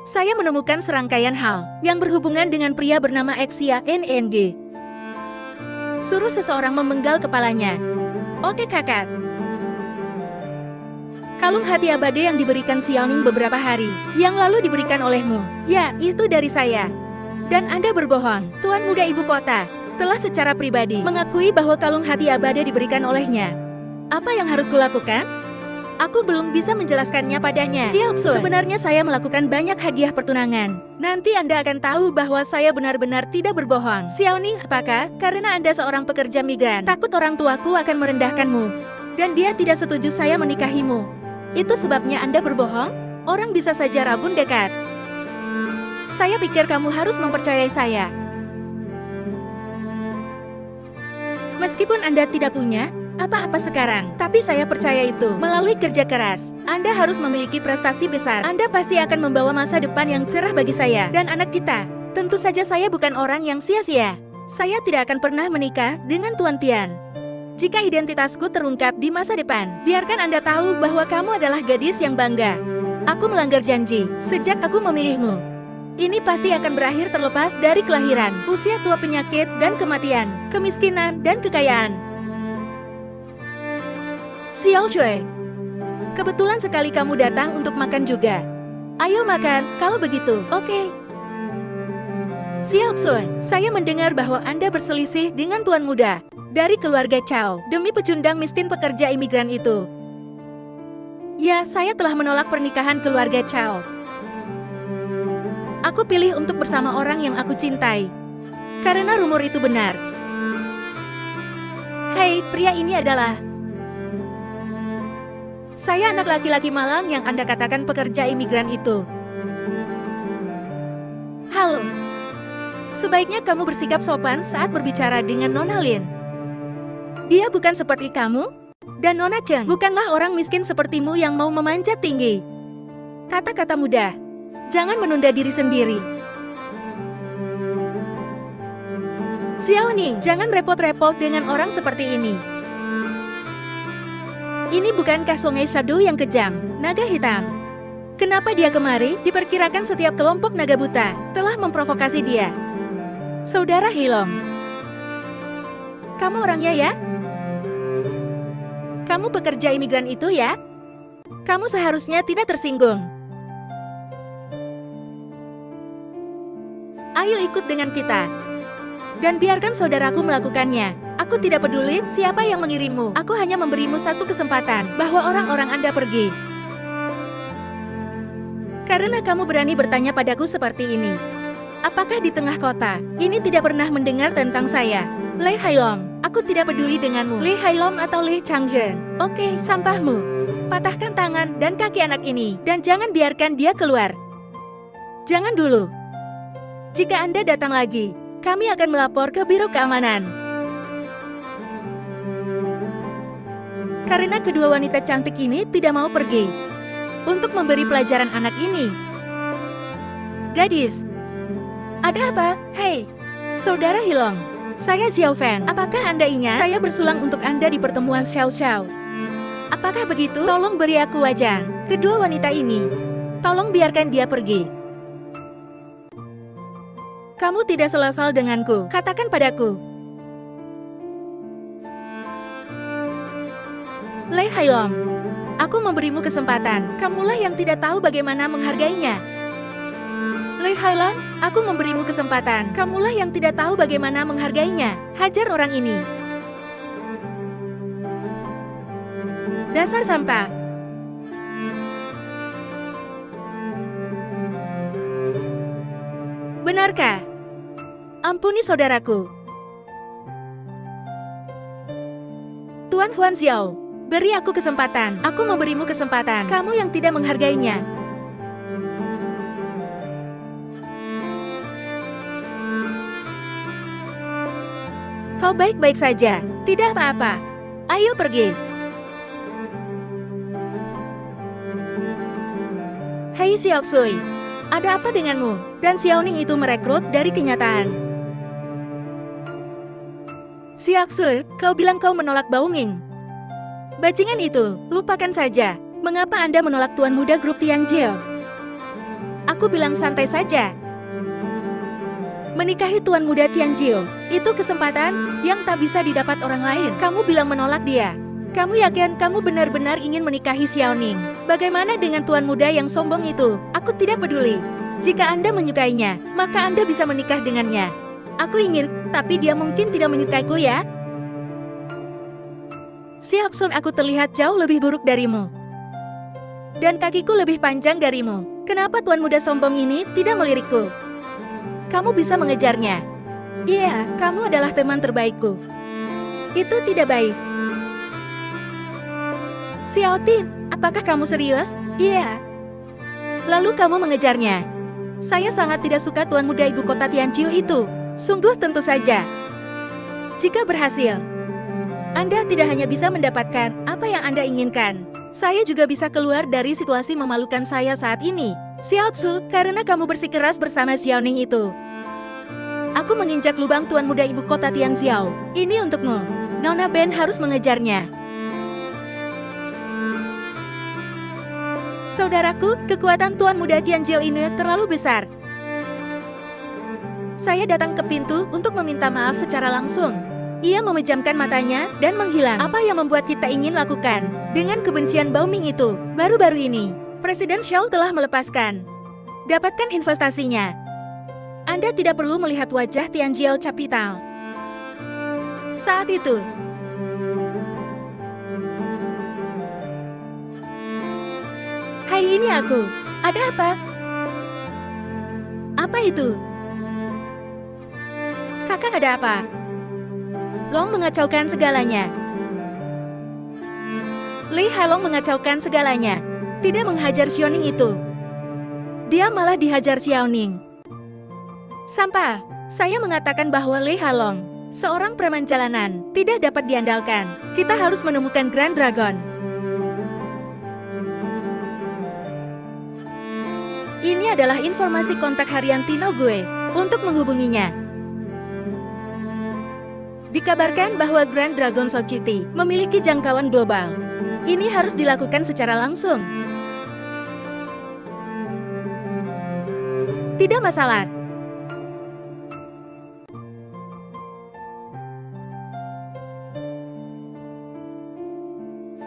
Saya menemukan serangkaian hal yang berhubungan dengan pria bernama Xia NNG. Suruh seseorang memenggal kepalanya. Oke kakak. Kalung hati abadi yang diberikan Xiaoning beberapa hari yang lalu diberikan olehmu. Ya, itu dari saya. Dan Anda berbohong, Tuan Muda Ibu Kota telah secara pribadi mengakui bahwa kalung hati abadi diberikan olehnya. Apa yang harus kulakukan? Aku belum bisa menjelaskannya padanya. Xiaoxun, sebenarnya saya melakukan banyak hadiah pertunangan. Nanti Anda akan tahu bahwa saya benar-benar tidak berbohong. Xiaoning, apakah karena Anda seorang pekerja migran, takut orang tuaku akan merendahkanmu? Dan dia tidak setuju saya menikahimu. Itu sebabnya Anda berbohong? Orang bisa saja rabun dekat. Saya pikir kamu harus mempercayai saya. Meskipun Anda tidak punya apa-apa sekarang, tapi saya percaya itu melalui kerja keras. Anda harus memiliki prestasi besar. Anda pasti akan membawa masa depan yang cerah bagi saya dan anak kita. Tentu saja saya bukan orang yang sia-sia. Saya tidak akan pernah menikah dengan Tuan Tian. Jika identitasku terungkap di masa depan, biarkan Anda tahu bahwa kamu adalah gadis yang bangga. Aku melanggar janji sejak aku memilihmu. Ini pasti akan berakhir terlepas dari kelahiran, usia tua, penyakit, dan kematian, kemiskinan, dan kekayaan. Xiao Shui, kebetulan sekali kamu datang untuk makan juga. Ayo makan, kalau begitu, oke. Xiaoxun, saya mendengar bahwa Anda berselisih dengan Tuan Muda dari keluarga Chao demi pecundang miskin pekerja imigran itu. Ya, saya telah menolak pernikahan keluarga Chao. Aku pilih untuk bersama orang yang aku cintai. Karena rumor itu benar. Hei, pria ini adalah... Saya anak laki-laki malang yang Anda katakan pekerja imigran itu. Halo. Sebaiknya kamu bersikap sopan saat berbicara dengan Nona Lin. Dia bukan seperti kamu, dan Nona Cheng bukanlah orang miskin sepertimu yang mau memanjat tinggi. Kata-kata mudah. Jangan menunda diri sendiri. Xiaoning, jangan repot-repot dengan orang seperti ini. Ini bukankah Songai Shadow yang kejam, naga hitam? Kenapa dia kemari? Diperkirakan setiap kelompok naga buta telah memprovokasi dia. Saudara Hilong, kamu orangnya ya? Kamu pekerja imigran itu ya? Kamu seharusnya tidak tersinggung. Ayo ikut dengan kita. Dan biarkan saudaraku melakukannya. Aku tidak peduli siapa yang mengirimmu. Aku hanya memberimu satu kesempatan bahwa orang-orang Anda pergi. Karena kamu berani bertanya padaku seperti ini. Apakah di tengah kota ini tidak pernah mendengar tentang saya? Lei Hailong, aku tidak peduli denganmu. Lei Hailong atau Lei Changzhen. Oke, sampahmu. Patahkan tangan dan kaki anak ini. Dan jangan biarkan dia keluar. Jangan dulu. Jika Anda datang lagi, kami akan melapor ke Biro Keamanan. Karena kedua wanita cantik ini tidak mau pergi untuk memberi pelajaran anak ini. Gadis, ada apa? Hei, Saudara Hilong, saya Xiao Fan. Apakah Anda ingat saya bersulang untuk Anda di pertemuan Xiao Xiao? Apakah begitu? Tolong beri aku wajah kedua wanita ini. Tolong biarkan dia pergi. Kamu tidak selevel denganku. Katakan padaku. Lei Hailong, aku memberimu kesempatan. Kamulah yang tidak tahu bagaimana menghargainya. Lei Hailong, aku memberimu kesempatan. Kamulah yang tidak tahu bagaimana menghargainya. Hajar orang ini. Dasar sampah. Benarkah? Ampuni saudaraku. Tuan Huan Xiao, beri aku kesempatan. Aku memberimu kesempatan. Kamu yang tidak menghargainya. Kau baik-baik saja. Tidak apa-apa. Ayo pergi. Hei Xiaoxui, ada apa denganmu? Dan Xiaoning itu merekrut dari kenyataan. Xiaoxui, kau bilang kau menolak Baoming. Bajingan itu, lupakan saja. Mengapa Anda menolak Tuan Muda Grup Tiangjie? Aku bilang santai saja. Menikahi Tuan Muda Tianjio, itu kesempatan yang tak bisa didapat orang lain. Kamu bilang menolak dia. Kamu yakin kamu benar-benar ingin menikahi Xiaoning? Bagaimana dengan Tuan Muda yang sombong itu? Aku tidak peduli. Jika Anda menyukainya, maka Anda bisa menikah dengannya. Aku ingin, tapi dia mungkin tidak menyukaiku ya. Xiaoxun, aku terlihat jauh lebih buruk darimu. Dan kakiku lebih panjang darimu. Kenapa Tuan Muda sombong ini tidak melirikku? Kamu bisa mengejarnya. Iya, kamu adalah teman terbaikku. Itu tidak baik. Xiaotin, apakah kamu serius? Iya. Lalu kamu mengejarnya. Saya sangat tidak suka Tuan Muda Ibu Kota Tianjio itu. Sungguh tentu saja. Jika berhasil, Anda tidak hanya bisa mendapatkan apa yang Anda inginkan. Saya juga bisa keluar dari situasi memalukan saya saat ini. Xiaotsu, karena kamu bersikeras bersama Xiaoning itu. Aku menginjak lubang Tuan Muda Ibu Kota Tianxiao. Ini untukmu. Nona Ben harus mengejarnya. Saudaraku, kekuatan Tuan Muda Tianjio ini terlalu besar. Saya datang ke pintu untuk meminta maaf secara langsung. Ia memejamkan matanya dan menghilang. Apa yang membuat kita ingin lakukan? Dengan kebencian Baoming itu, baru-baru ini, Presiden Xiao telah melepaskan. Dapatkan investasinya. Anda tidak perlu melihat wajah Tianjio Capital. Saat itu, hai, ini aku. Ada apa? Apa itu? Kakak, ada apa? Long mengacaukan segalanya. Li Hailong mengacaukan segalanya. Tidak menghajar Xiaoning itu. Dia malah dihajar Xiaoning. Sampah. Saya mengatakan bahwa Li Hailong, seorang preman jalanan, tidak dapat diandalkan. Kita harus menemukan Grand Dragon. Ini adalah informasi kontak harian Tino gue untuk menghubunginya. Dikabarkan bahwa Grand Dragon Society memiliki jangkauan global. Ini harus dilakukan secara langsung. Tidak masalah.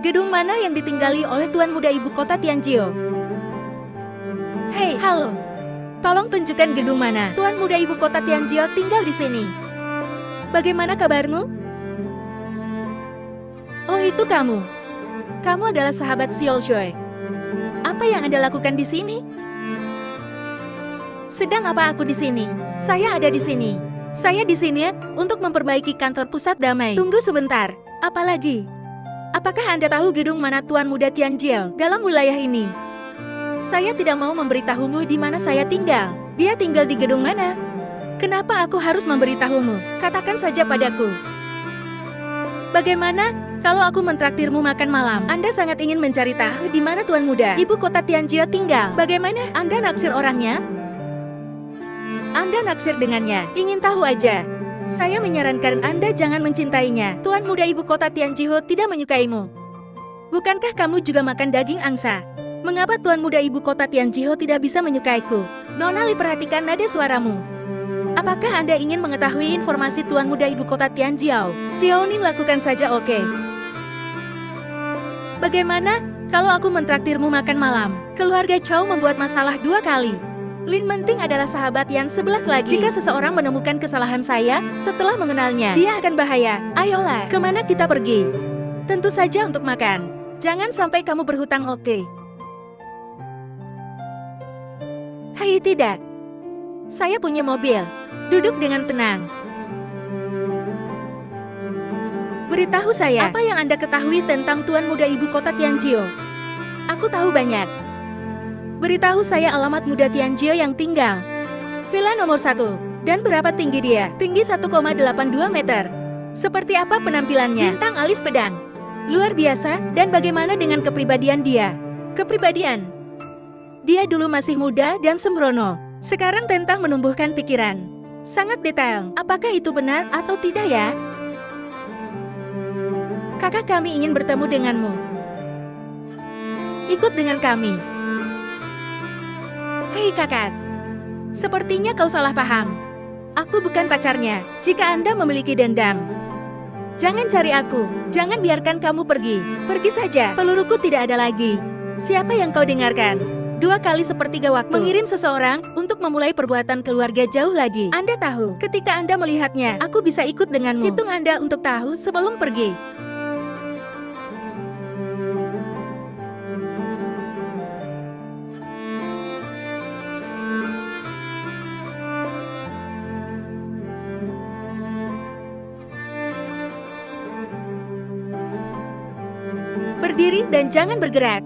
Gedung mana yang ditinggali oleh Tuan Muda Ibu Kota Tianjio? Hei, halo. Tolong tunjukkan gedung mana Tuan Muda Ibu Kota Tianjio tinggal di sini. Bagaimana kabarmu? Oh, itu kamu. Kamu adalah sahabat Xiao Shui. Apa yang Anda lakukan di sini? Sedang apa aku di sini? Saya ada di sini. Saya di sini untuk memperbaiki kantor pusat damai. Tunggu sebentar. Apalagi? Apakah Anda tahu gedung mana Tuan Muda Tianjio dalam wilayah ini? Saya tidak mau memberitahumu di mana saya tinggal. Dia tinggal di gedung mana? Kenapa aku harus memberitahumu? Katakan saja padaku. Bagaimana kalau aku mentraktirmu makan malam? Anda sangat ingin mencari tahu di mana Tuan Muda Ibu Kota Tianjio tinggal. Bagaimana Anda naksir orangnya? Anda naksir dengannya. Ingin tahu aja. Saya menyarankan Anda jangan mencintainya. Tuan Muda Ibu Kota Tianjio tidak menyukaimu. Bukankah kamu juga makan daging angsa? Mengapa Tuan Muda Ibu Kota Tianjio tidak bisa menyukaiku? Nona Li, perhatikan nada suaramu. Apakah Anda ingin mengetahui informasi Tuan Muda Ibu Kota Tianjio? Xiaoning, lakukan saja, oke? Bagaimana kalau aku mentraktirmu makan malam? Keluarga Chow membuat masalah 2 kali. Lin Menting adalah sahabat yang 11 lagi. Jika seseorang menemukan kesalahan saya setelah mengenalnya, dia akan bahaya. Ayolah, kemana kita pergi? Tentu saja untuk makan. Jangan sampai kamu berhutang, oke? Hai, tidak. Saya punya mobil. Duduk dengan tenang. Beritahu saya, apa yang Anda ketahui tentang Tuan Muda Ibu Kota Tianjio? Aku tahu banyak. Beritahu saya alamat Muda Tianjio yang tinggal. Villa nomor 1. Dan berapa tinggi dia? Tinggi 1,82 meter. Seperti apa penampilannya? Bintang alis pedang. Luar biasa. Dan bagaimana dengan kepribadian dia? Kepribadian? Dia dulu masih muda dan sembrono. Sekarang tentang menumbuhkan pikiran. Sangat detail. Apakah itu benar atau tidak ya? Kakak kami ingin bertemu denganmu. Ikut dengan kami. Hei kakak, sepertinya kau salah paham. Aku bukan pacarnya. Jika Anda memiliki dendam, jangan cari aku. Jangan biarkan kamu pergi. Pergi saja. Peluruku tidak ada lagi. Siapa yang kau dengarkan? 2 kali sepertiga waktu. Mengirim seseorang untuk memulai perbuatan keluarga jauh lagi. Anda tahu, ketika Anda melihatnya, aku bisa ikut denganmu. Hitung Anda untuk tahu sebelum pergi. Berdiri dan jangan bergerak.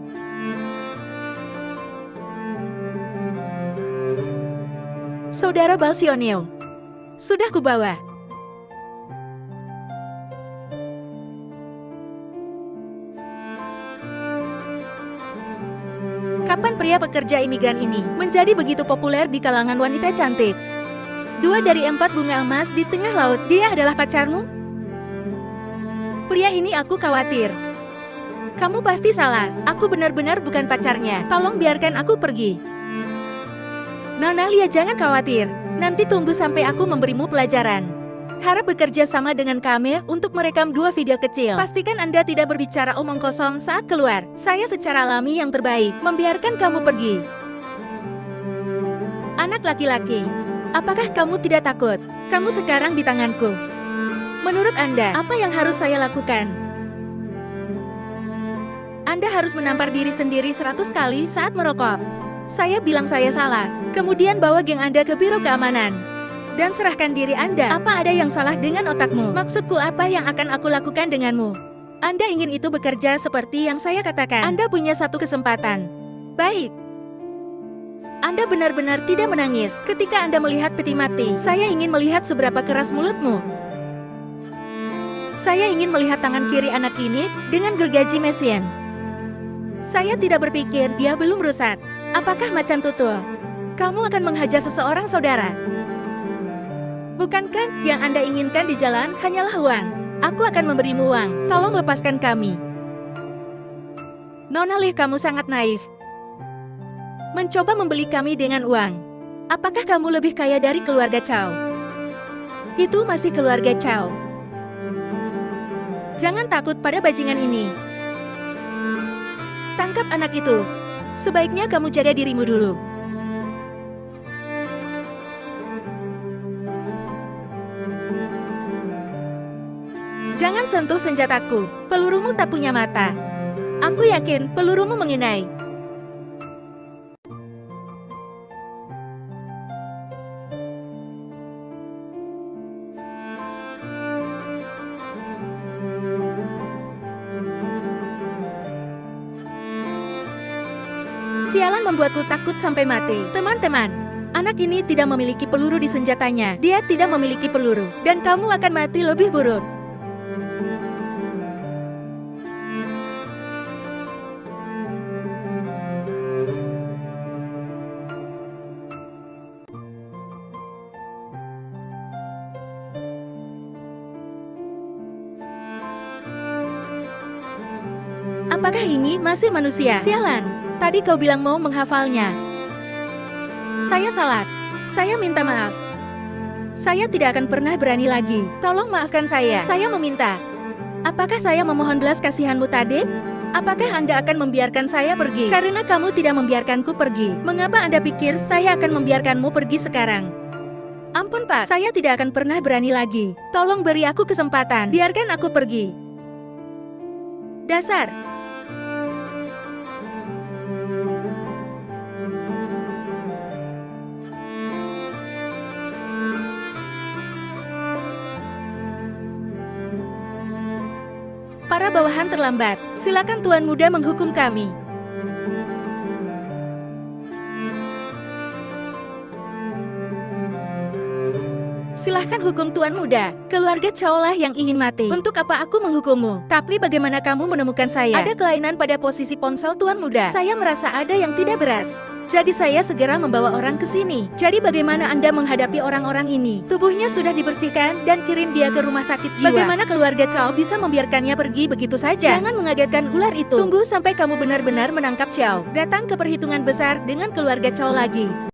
Saudara Balsionio, sudah kubawa. Kapan pria pekerja imigran ini menjadi begitu populer di kalangan wanita cantik? 2 dari 4 bunga emas di tengah laut, dia adalah pacarmu? Pria ini aku khawatir. Kamu pasti salah, aku benar-benar bukan pacarnya. Tolong biarkan aku pergi. Nona Lia, jangan khawatir. Nanti tunggu sampai aku memberimu pelajaran. Harap bekerja sama dengan kami untuk merekam 2 video kecil. Pastikan Anda tidak berbicara omong kosong saat keluar. Saya secara alami yang terbaik, membiarkan kamu pergi. Anak laki-laki, apakah kamu tidak takut? Kamu sekarang di tanganku. Menurut Anda, apa yang harus saya lakukan? Anda harus menampar diri sendiri 100 kali saat merokok. Saya bilang saya salah. Kemudian bawa geng Anda ke biro keamanan. Dan serahkan diri Anda. Apa ada yang salah dengan otakmu? Maksudku, apa yang akan aku lakukan denganmu? Anda ingin itu bekerja seperti yang saya katakan. Anda punya 1 kesempatan. Baik. Anda benar-benar tidak menangis ketika Anda melihat peti mati. Saya ingin melihat seberapa keras mulutmu. Saya ingin melihat tangan kiri anak ini dengan gergaji mesin. Saya tidak berpikir dia belum rusak. Apakah macan tutul? Kamu akan menghajar seseorang, saudara? Bukankah yang Anda inginkan di jalan hanyalah uang? Aku akan memberimu uang. Tolong lepaskan kami. Nona Lee, kamu sangat naif. Mencoba membeli kami dengan uang. Apakah kamu lebih kaya dari keluarga Chow? Itu masih keluarga Chow. Jangan takut pada bajingan ini. Tangkap anak itu. Sebaiknya kamu jaga dirimu dulu. Jangan sentuh senjataku. Pelurumu tak punya mata. Aku yakin pelurumu mengenai. Sialan, membuatku takut sampai mati. Teman-teman, anak ini tidak memiliki peluru di senjatanya. Dia tidak memiliki peluru. Dan kamu akan mati lebih buruk. Apakah ini masih manusia? Sialan. Tadi kau bilang mau menghafalnya. Saya salah. Saya minta maaf. Saya tidak akan pernah berani lagi. Tolong maafkan saya. Saya meminta. Apakah saya memohon belas kasihanmu tadi? Apakah Anda akan membiarkan saya pergi? Karena kamu tidak membiarkanku pergi. Mengapa Anda pikir saya akan membiarkanmu pergi sekarang? Ampun Pak, saya tidak akan pernah berani lagi. Tolong beri aku kesempatan. Biarkan aku pergi. Dasar. Para bawahan terlambat. Silakan Tuan Muda menghukum kami. Silahkan hukum Tuan Muda. Keluarga Chow lah yang ingin mati. Untuk apa aku menghukummu? Tapi bagaimana kamu menemukan saya? Ada kelainan pada posisi ponsel Tuan Muda. Saya merasa ada yang tidak beres. Jadi saya segera membawa orang ke sini. Jadi bagaimana Anda menghadapi orang-orang ini? Tubuhnya sudah dibersihkan dan kirim dia ke rumah sakit jiwa. Bagaimana keluarga Chow bisa membiarkannya pergi begitu saja? Jangan mengagetkan ular itu. Tunggu sampai kamu benar-benar menangkap Chow. Datang ke perhitungan besar dengan keluarga Chow lagi.